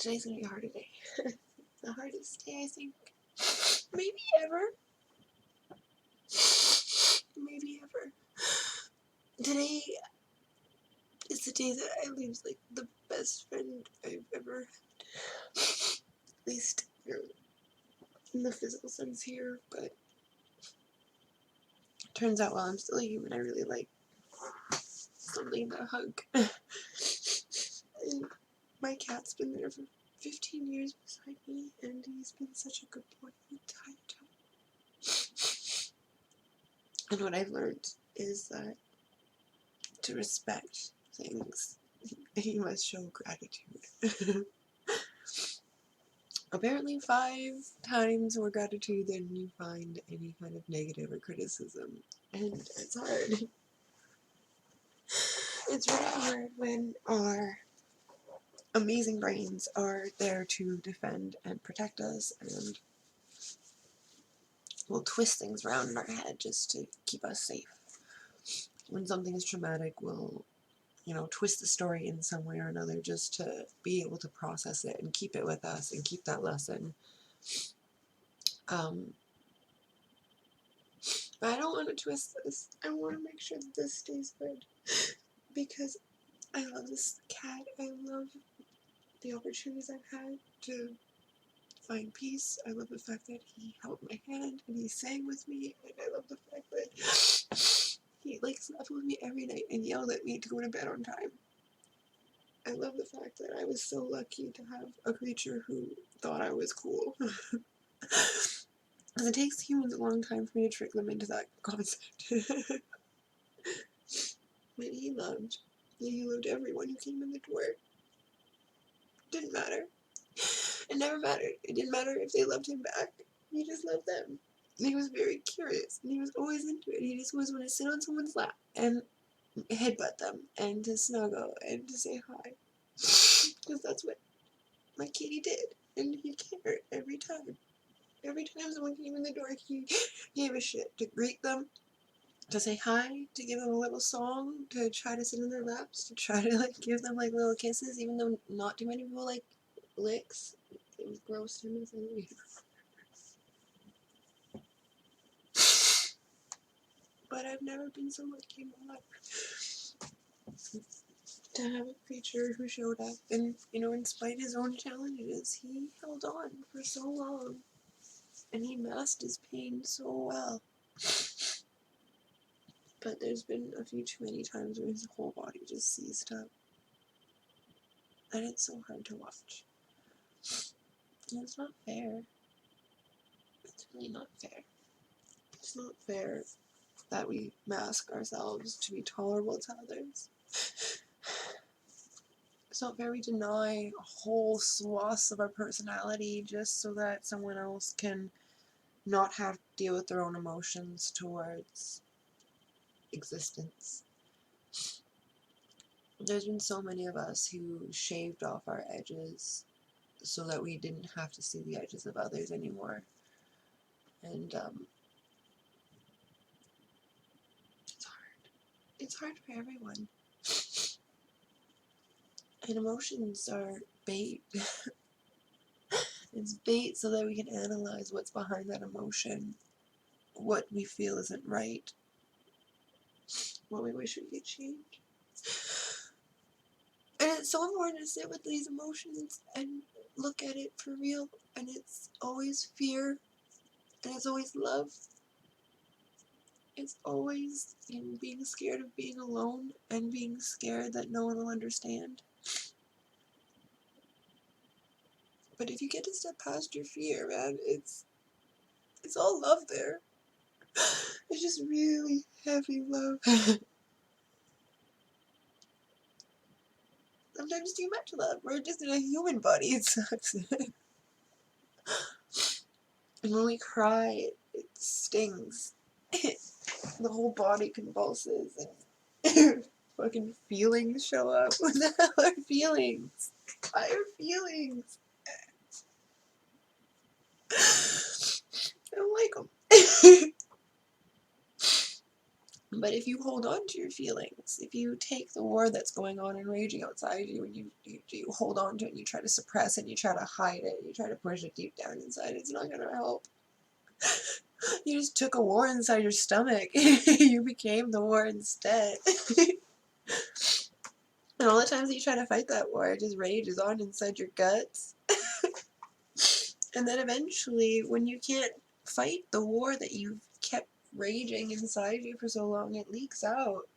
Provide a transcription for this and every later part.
Today's gonna be a hard day. The hardest day, I think. Maybe ever. Maybe ever. Today is the day that I lose, like, the best friend I've ever had. At least, you know, in the physical sense here, but turns out while I'm still a human, I really like something to hug. And my cat's been there for 15 years beside me, and he's been such a good boy the entire time. And what I've learned is that to respect things, you must show gratitude. Apparently 5 times more gratitude than you find any kind of negative or criticism. And it's hard. It's really hard when our amazing brains are there to defend and protect us, and we'll twist things around in our head just to keep us safe. When something is traumatic, we'll, you know, twist the story in some way or another just to be able to process it and keep it with us and keep that lesson. But I don't want to twist this. I want to make sure that this stays good, because I love this cat. I love the opportunities I've had to find peace. I love the fact that he held my hand and he sang with me, and I love the fact that he like slept with me every night and yelled at me to go to bed on time. I love the fact that I was so lucky to have a creature who thought I was cool. Because it takes humans a long time for me to trick them into that concept. But he loved everyone who came in the door. Didn't matter. It never mattered. It didn't matter if they loved him back. He just loved them. And he was very curious, and he was always into it. He just always wanted to sit on someone's lap and headbutt them, and to snuggle, and to say hi. Because that's what my kitty did, and he cared every time. Every time someone came in the door, he gave a shit to greet them, to say hi, to give them a little song, to try to sit in their laps, to try to like give them like little kisses, even though not too many people like licks. It was gross to me. But I've never been so lucky in my life to have a creature who showed up, and, you know, in spite of his own challenges, he held on for so long, and he masked his pain so well. But there's been a few too many times where his whole body just seized up, and it's so hard to watch. And it's not fair. It's really not fair. It's not fair that we mask ourselves to be tolerable to others. It's not fair we deny whole swaths of our personality just so that someone else can not have to deal with their own emotions towards existence. There's been so many of us who shaved off our edges so that we didn't have to see the edges of others anymore. And it's hard. It's hard for everyone. And emotions are bait. It's bait so that we can analyze what's behind that emotion, what we feel isn't right, what we wish we could change. And it's so important to sit with these emotions and look at it for real. And it's always fear, and it's always love. It's always, you know, being scared of being alone and being scared that no one will understand. But if you get to step past your fear, man, it's all love there. It's just really heavy love. Sometimes too much love. We're just in a human body. It sucks. And when we cry, it stings. The whole body convulses, and fucking feelings show up. What the hell are feelings? Why are feelings? I don't like them. But if you hold on to your feelings, if you take the war that's going on and raging outside you and you hold on to it and you try to suppress it, you try to hide it, you try to push it deep down inside, it's not going to help. You just took a war inside your stomach. You became the war instead. And all the times that you try to fight that war, it just rages on inside your guts. And then eventually, when you can't fight the war that you've kept raging inside you for so long, it leaks out.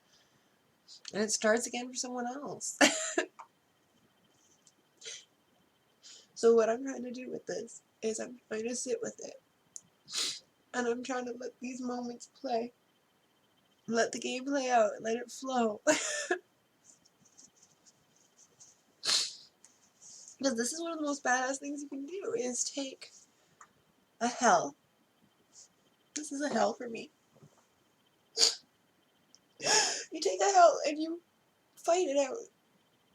And it starts again for someone else. So what I'm trying to do with this is I'm trying to sit with it. And I'm trying to let these moments play. Let the game play out. Let it flow. Because this is one of the most badass things you can do, is take a hell. This is a hell for me. You take a hell and you fight it out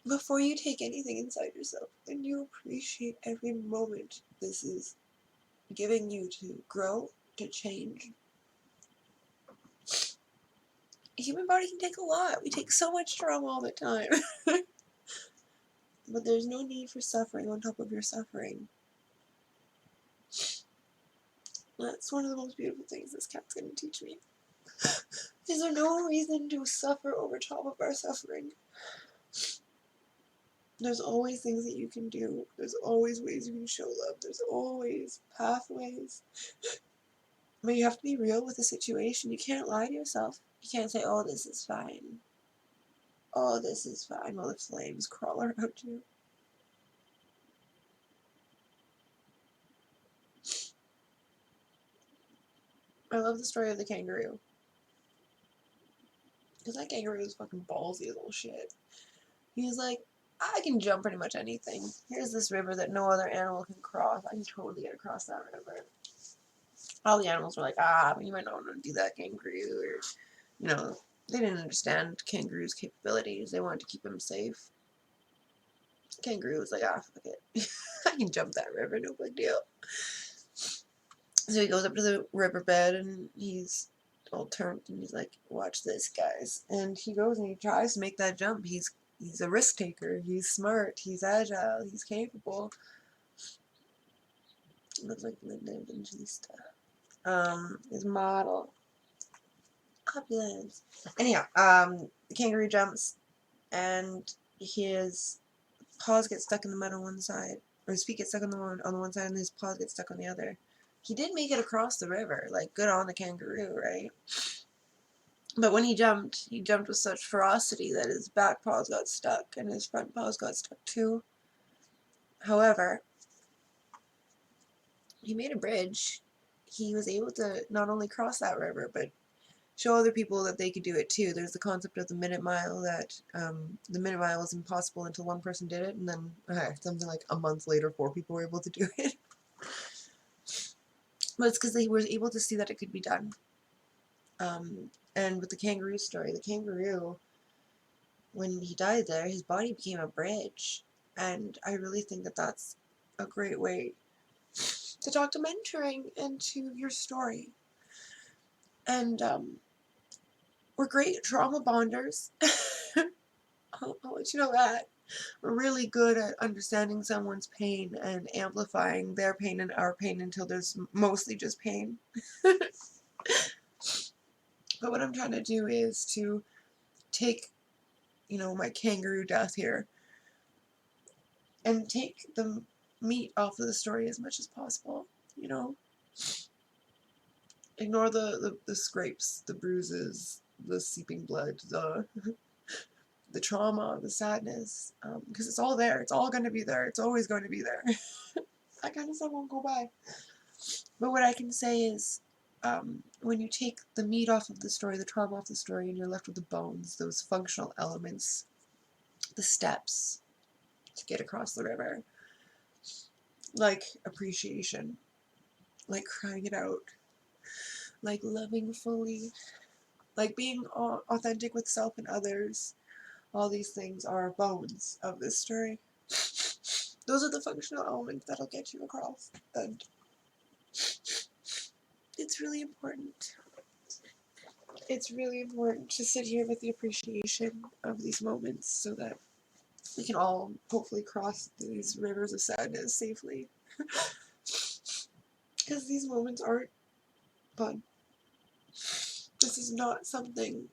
before you take anything inside yourself. And you appreciate every moment this is giving you to grow, to change. The human body can take a lot. We take so much trauma all the time. But there's no need for suffering on top of your suffering. That's one of the most beautiful things this cat's going to teach me. Is there no reason to suffer over top of our suffering? There's always things that you can do. There's always ways you can show love. There's always pathways. But you have to be real with the situation. You can't lie to yourself. You can't say, oh, this is fine. Oh, this is fine, while the flames crawl around you. I love the story of the kangaroo. Because that kangaroo is fucking ballsy as all shit. He's like, I can jump pretty much anything. Here's this river that no other animal can cross. I can totally get across that river. All the animals were like, you might not want to do that, kangaroo. Or, you know, they didn't understand kangaroo's capabilities. They wanted to keep him safe. Kangaroo was like, fuck it. I can jump that river, no big deal. So he goes up to the riverbed and he's all turned and he's like, watch this, guys. And he goes and he tries to make that jump. He's a risk taker. He's smart. He's agile. He's capable. Looks like Linda Evangelista. His model. Opulence. Anyhow, the kangaroo jumps and his paws get stuck in the mud on one side. Or his feet get stuck on the one side and his paws get stuck on the other. He did make it across the river. Like, good on the kangaroo, right? But when he jumped with such ferocity that his back paws got stuck and his front paws got stuck too. However, he made a bridge. He was able to not only cross that river, but show other people that they could do it too. There's the concept of the minute mile, that the minute mile was impossible until one person did it, and then something like a month later 4 people were able to do it. But it's because they were able to see that it could be done. And with the kangaroo story, the kangaroo, when he died there, his body became a bridge. And I really think that that's a great way to talk to mentoring and to your story. And we're great trauma bonders. I'll let you know that. We're really good at understanding someone's pain and amplifying their pain and our pain until there's mostly just pain. But what I'm trying to do is to take, my kangaroo death here and take the meat off of the story as much as possible, Ignore the scrapes, the bruises, the seeping blood, the trauma, the sadness, because it's all there. It's all going to be there. It's always going to be there. That kind of stuff won't go by. But what I can say is, when you take the meat off of the story, the trauma off the story, and you're left with the bones, those functional elements, the steps to get across the river, like appreciation, like crying it out, like loving fully, like being authentic with self and others. All these things are bones of this story. Those are the functional elements that'll get you across, and it's really important. it's really important to sit here with the appreciation of these moments so that we can all hopefully cross these rivers of sadness safely. Because these moments aren't fun. This is not something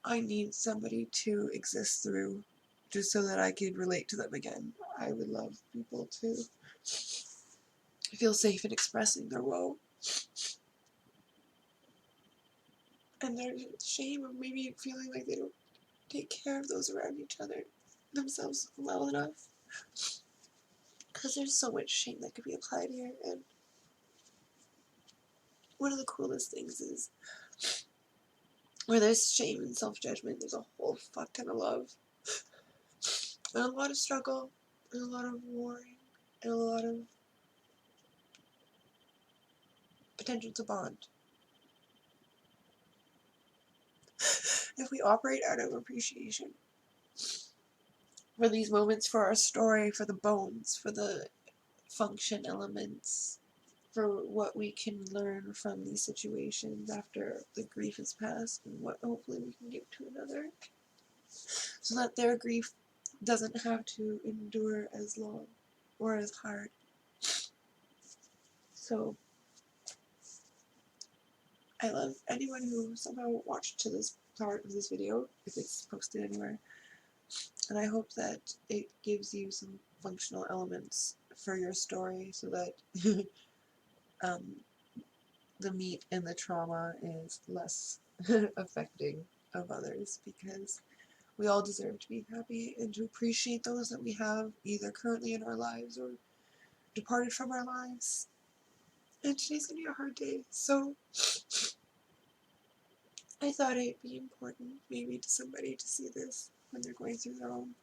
I need somebody to exist through just so that I could relate to them again. I would love people to feel safe in expressing their woe. And their shame of maybe feeling like they don't take care of those around each other themselves well enough. Because there's so much shame that could be applied here. And one of the coolest things is where there's shame and self-judgment, there's a whole fuck ton of love. And a lot of struggle, and a lot of warring, and a lot of potential to bond. If we operate out of appreciation for these moments, for our story, for the bones, for the function elements, for what we can learn from these situations after the grief is past, and what hopefully we can give to another, so that their grief doesn't have to endure as long or as hard. So I love anyone who somehow watched to this part of this video, if it's posted anywhere, and I hope that it gives you some functional elements for your story so that the meat and the trauma is less affecting of others, because we all deserve to be happy and to appreciate those that we have either currently in our lives or departed from our lives. And today's gonna be a hard day, so I thought it'd be important maybe to somebody to see this when they're going through their own